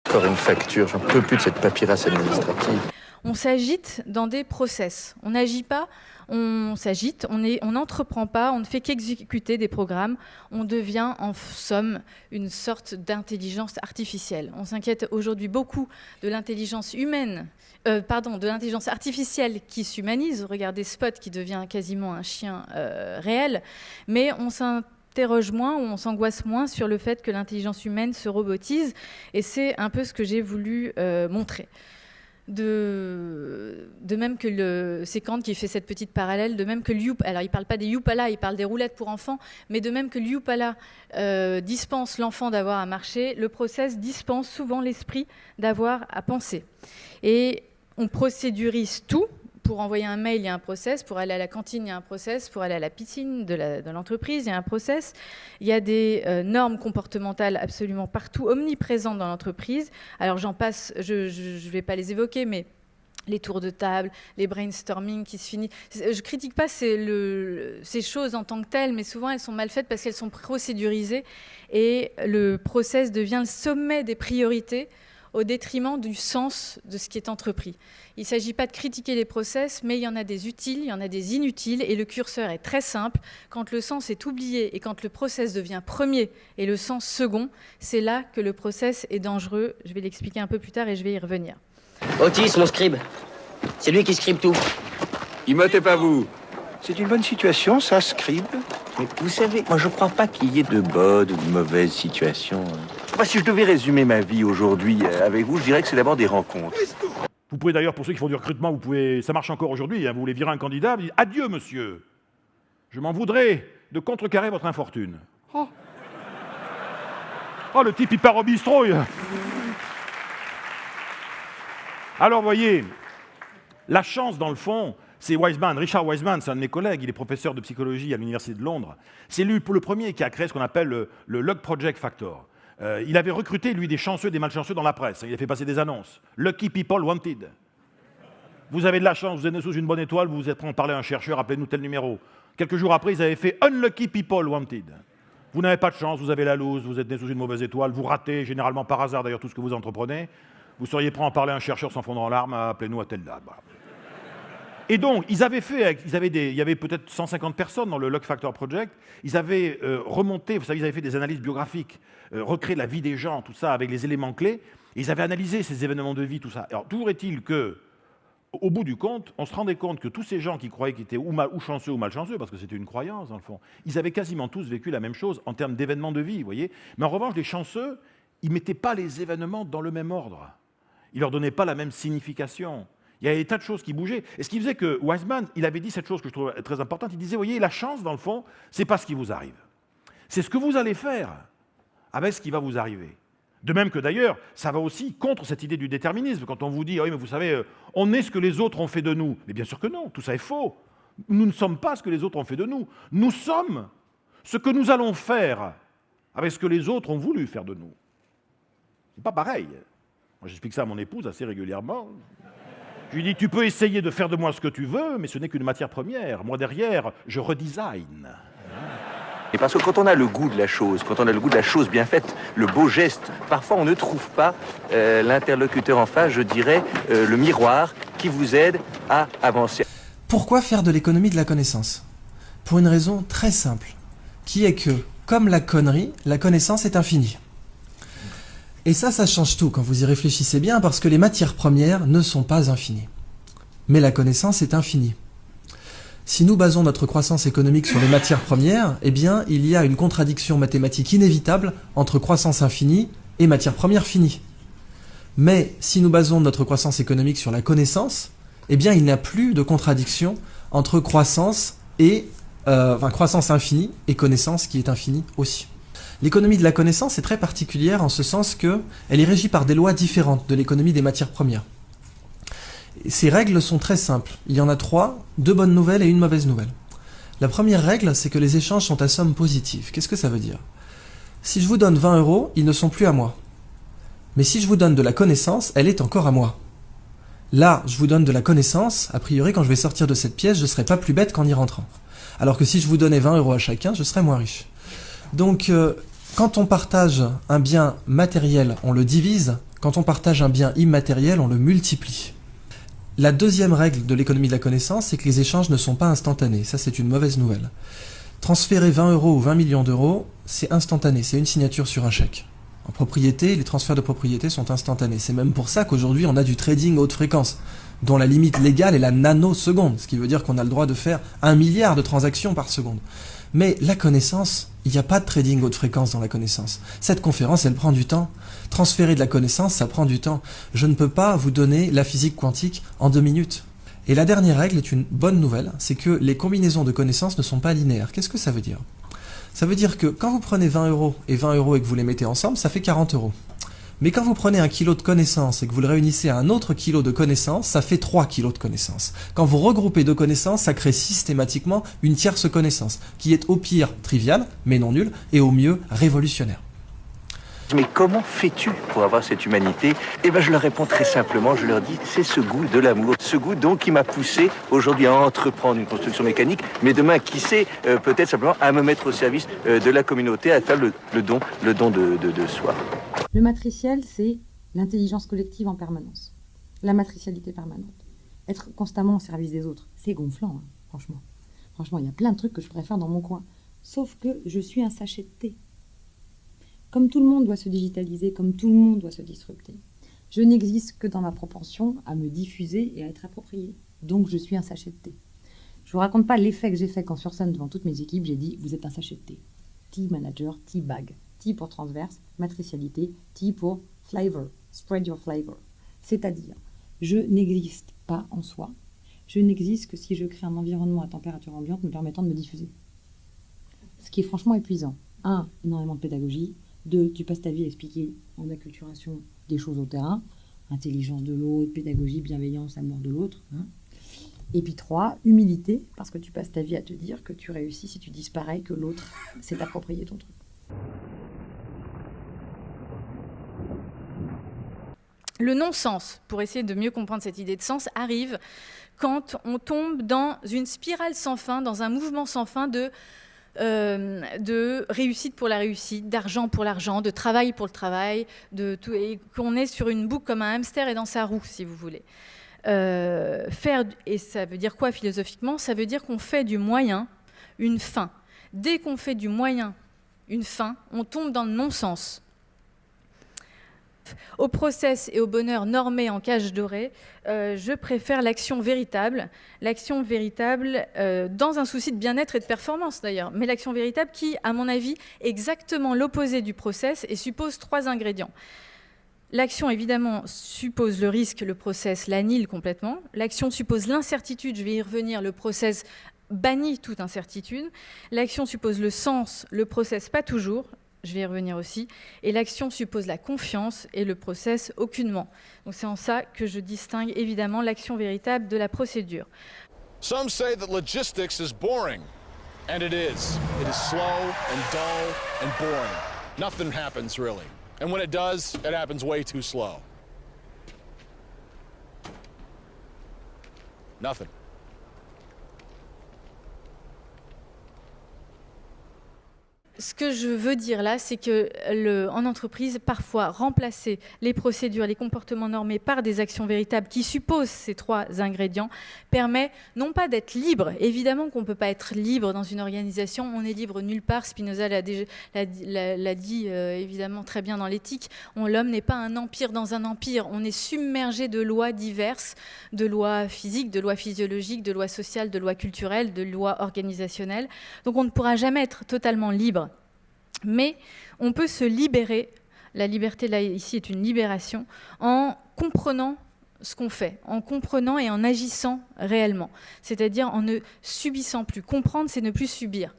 Encore une facture, j'en peux plus de cette paperasse administrative. On s'agite dans des process. On n'agit pas, on s'agite, on n'entreprend pas, on ne fait qu'exécuter des programmes. On devient en somme une sorte d'intelligence artificielle. On s'inquiète aujourd'hui beaucoup de l'intelligence humaine, de l'intelligence artificielle qui s'humanise. Regardez Spot qui devient quasiment un chien réel, mais on s'interroge moins, on s'angoisse moins sur le fait que l'intelligence humaine se robotise, et c'est un peu ce que j'ai voulu montrer. De même que c'est Kant qui fait cette petite parallèle, de même que alors il ne parle pas des Youpala, il parle des roulettes pour enfants, mais de même que le Youpala dispense l'enfant d'avoir à marcher, le process dispense souvent l'esprit d'avoir à penser. Et on procédurise tout. Pour envoyer un mail, il y a un process. Pour aller à la cantine, il y a un process. Pour aller à la piscine de l'entreprise, il y a un process. Il y a des normes comportementales absolument partout, omniprésentes dans l'entreprise. Alors j'en passe, je ne vais pas les évoquer, mais les tours de table, les brainstorming qui se finissent. Je ne critique pas ces choses en tant que telles, mais souvent elles sont mal faites parce qu'elles sont procédurisées. Et le process devient le sommet des priorités au détriment du sens de ce qui est entrepris. Il ne s'agit pas de critiquer les process, mais il y en a des utiles, il y en a des inutiles, et le curseur est très simple. Quand le sens est oublié et quand le process devient premier et le sens second, c'est là que le process est dangereux. Je vais l'expliquer un peu plus tard et je vais y revenir. Otis, mon scribe. C'est lui qui scribe tout. Immotez pas vous. C'est une bonne situation, ça, scribe. Mais vous savez, moi je crois pas qu'il y ait de bonnes ou de mauvaises situations. Enfin, si je devais résumer ma vie aujourd'hui avec vous, je dirais que c'est d'abord des rencontres. Vous pouvez d'ailleurs, pour ceux qui font du recrutement, ça marche encore aujourd'hui, hein, vous voulez virer un candidat, vous dites « Adieu, monsieur, je m'en voudrais de contrecarrer votre infortune. » Oh, le type, il part au bistrot. Alors, voyez, la chance, dans le fond, c'est Wiseman. Richard Wiseman, c'est un de mes collègues, il est professeur de psychologie à l'Université de Londres. C'est lui, le premier, qui a créé ce qu'on appelle le Luck Project Factor. Il avait recruté, lui, des chanceux, des malchanceux dans la presse. Il a fait passer des annonces. Lucky people wanted. Vous avez de la chance, vous êtes né sous une bonne étoile, vous vous êtes prêt à parler à un chercheur, appelez-nous tel numéro. Quelques jours après, ils avaient fait Unlucky people wanted. Vous n'avez pas de chance, vous avez la loose, vous êtes né sous une mauvaise étoile, vous ratez, généralement par hasard d'ailleurs, tout ce que vous entreprenez. Vous seriez prêt à en parler à un chercheur sans fondre en larmes, appelez-nous à telle date. Voilà. Et donc, il y avait peut-être 150 personnes dans le Luck Factor Project. Ils avaient remonté, vous savez, ils avaient fait des analyses biographiques, recréé la vie des gens, tout ça, avec les éléments clés. Et ils avaient analysé ces événements de vie, tout ça. Alors, toujours est-il que, au bout du compte, on se rendait compte que tous ces gens qui croyaient qu'ils étaient ou chanceux ou malchanceux, parce que c'était une croyance, dans le fond, ils avaient quasiment tous vécu la même chose en termes d'événements de vie, vous voyez. Mais en revanche, les chanceux, ils ne mettaient pas les événements dans le même ordre. Ils ne leur donnaient pas la même signification. Il y avait des tas de choses qui bougeaient. Et ce qui faisait que Wiseman, il avait dit cette chose que je trouve très importante, il disait, vous voyez, la chance, dans le fond, c'est pas ce qui vous arrive. C'est ce que vous allez faire avec ce qui va vous arriver. De même que d'ailleurs, ça va aussi contre cette idée du déterminisme. Quand on vous dit, oui, mais vous savez, on est ce que les autres ont fait de nous. Mais bien sûr que non, tout ça est faux. Nous ne sommes pas ce que les autres ont fait de nous. Nous sommes ce que nous allons faire avec ce que les autres ont voulu faire de nous. C'est pas pareil. Moi, j'explique ça à mon épouse assez régulièrement. Je lui dis, tu peux essayer de faire de moi ce que tu veux, mais ce n'est qu'une matière première. Moi, derrière, je redesign. Et parce que quand on a le goût de la chose, quand on a le goût de la chose bien faite, le beau geste, parfois on ne trouve pas l'interlocuteur en face, je dirais, le miroir qui vous aide à avancer. Pourquoi faire de l'économie de la connaissance? Pour une raison très simple, qui est que, comme la connerie, la connaissance est infinie. Et ça change tout quand vous y réfléchissez bien, parce que les matières premières ne sont pas infinies. Mais la connaissance est infinie. Si nous basons notre croissance économique sur les matières premières, eh bien, il y a une contradiction mathématique inévitable entre croissance infinie et matières premières finies. Mais si nous basons notre croissance économique sur la connaissance, eh bien, il n'y a plus de contradiction entre croissance infinie et connaissance qui est infinie aussi. L'économie de la connaissance est très particulière en ce sens qu'elle est régie par des lois différentes de l'économie des matières premières. Et ces règles sont très simples. Il y en a 3, 2 bonnes nouvelles et une mauvaise nouvelle. La première règle, c'est que les échanges sont à somme positive. Qu'est-ce que ça veut dire? Si je vous donne 20 €, ils ne sont plus à moi. Mais si je vous donne de la connaissance, elle est encore à moi. Là, je vous donne de la connaissance, a priori, quand je vais sortir de cette pièce, je ne serai pas plus bête qu'en y rentrant. Alors que si je vous donnais 20 € à chacun, je serais moins riche. Donc, quand on partage un bien matériel, on le divise. Quand on partage un bien immatériel, on le multiplie. La deuxième règle de l'économie de la connaissance, c'est que les échanges ne sont pas instantanés. Ça, c'est une mauvaise nouvelle. Transférer 20 € ou 20 millions d'euros, c'est instantané, c'est une signature sur un chèque. En propriété, les transferts de propriété sont instantanés. C'est même pour ça qu'aujourd'hui, on a du trading haute fréquence, dont la limite légale est la nanoseconde, ce qui veut dire qu'on a le droit de faire 1 milliard de transactions par seconde. Mais la connaissance, il n'y a pas de trading haute fréquence dans la connaissance. Cette conférence, elle prend du temps. Transférer de la connaissance, ça prend du temps. Je ne peux pas vous donner la physique quantique en 2 minutes. Et la dernière règle est une bonne nouvelle, c'est que les combinaisons de connaissances ne sont pas linéaires. Qu'est-ce que ça veut dire ? Ça veut dire que quand vous prenez 20 € et 20 € et que vous les mettez ensemble, ça fait 40 €. Mais quand vous prenez 1 kilo de connaissances et que vous le réunissez à un autre kilo de connaissances, ça fait 3 kilos de connaissances. Quand vous regroupez 2 connaissances, ça crée systématiquement une tierce connaissance, qui est au pire triviale, mais non nulle, et au mieux révolutionnaire. Mais comment fais-tu pour avoir cette humanité? Eh bien, je leur réponds très simplement, je leur dis, c'est ce goût de l'amour. Ce goût, donc, qui m'a poussé aujourd'hui à entreprendre une construction mécanique, mais demain, qui sait, peut-être simplement à me mettre au service de la communauté, à faire le don de soi. Le matriciel, c'est l'intelligence collective en permanence. La matricialité permanente. Être constamment au service des autres, c'est gonflant, hein, franchement. Franchement, il y a plein de trucs que je pourrais faire dans mon coin. Sauf que je suis un sachet de thé. Comme tout le monde doit se digitaliser, comme tout le monde doit se disrupter, je n'existe que dans ma propension à me diffuser et à être approprié. Donc je suis un sachet de thé. Je vous raconte pas l'effet que j'ai fait quand sur scène devant toutes mes équipes, j'ai dit « vous êtes un sachet de thé ». Tea manager, tea bag. T pour transverse, matricialité, T pour flavor, spread your flavor. C'est-à-dire, je n'existe pas en soi. Je n'existe que si je crée un environnement à température ambiante me permettant de me diffuser. Ce qui est franchement épuisant. 1, énormément de pédagogie. 2, tu passes ta vie à expliquer en acculturation des choses au terrain. Intelligence de l'autre, pédagogie, bienveillance, amour de l'autre. Hein. Et puis 3, humilité, parce que tu passes ta vie à te dire que tu réussis si tu disparais, que l'autre s'est approprié ton truc. Le non-sens, pour essayer de mieux comprendre cette idée de sens, arrive quand on tombe dans une spirale sans fin, dans un mouvement sans fin de réussite pour la réussite, d'argent pour l'argent, de travail pour le travail, et qu'on est sur une boucle comme un hamster et dans sa roue, si vous voulez. Et ça veut dire quoi philosophiquement? Ça veut dire qu'on fait du moyen une fin. Dès qu'on fait du moyen une fin, on tombe dans le non-sens. Au process et au bonheur normé en cage dorée, je préfère l'action véritable. L'action véritable dans un souci de bien-être et de performance d'ailleurs, mais l'action véritable qui, à mon avis, est exactement l'opposé du process et suppose 3 ingrédients. L'action, évidemment, suppose le risque, le process l'annule complètement. L'action suppose l'incertitude, je vais y revenir, le process bannit toute incertitude. L'action suppose le sens, le process pas toujours. Je vais y revenir aussi. Et l'action suppose la confiance et le process aucunement. Donc c'est en ça que je distingue évidemment l'action véritable de la procédure. Some say that logistics is boring, and it is. It is slow and dull and boring. Nothing happens really. And when it does, it happens way too slow. Nothing. Ce que je veux dire là, c'est que en entreprise, parfois, remplacer les procédures, les comportements normés par des actions véritables qui supposent ces 3 ingrédients permet non pas d'être libre. Évidemment qu'on ne peut pas être libre dans une organisation. On est libre nulle part. Spinoza l'a dit évidemment très bien dans l'éthique. L'homme n'est pas un empire dans un empire. On est submergé de lois diverses, de lois physiques, de lois physiologiques, de lois sociales, de lois culturelles, de lois organisationnelles. Donc on ne pourra jamais être totalement libre. Mais on peut se libérer, la liberté là ici est une libération, en comprenant ce qu'on fait, en comprenant et en agissant réellement, c'est-à-dire en ne subissant plus. Comprendre, c'est ne plus subir.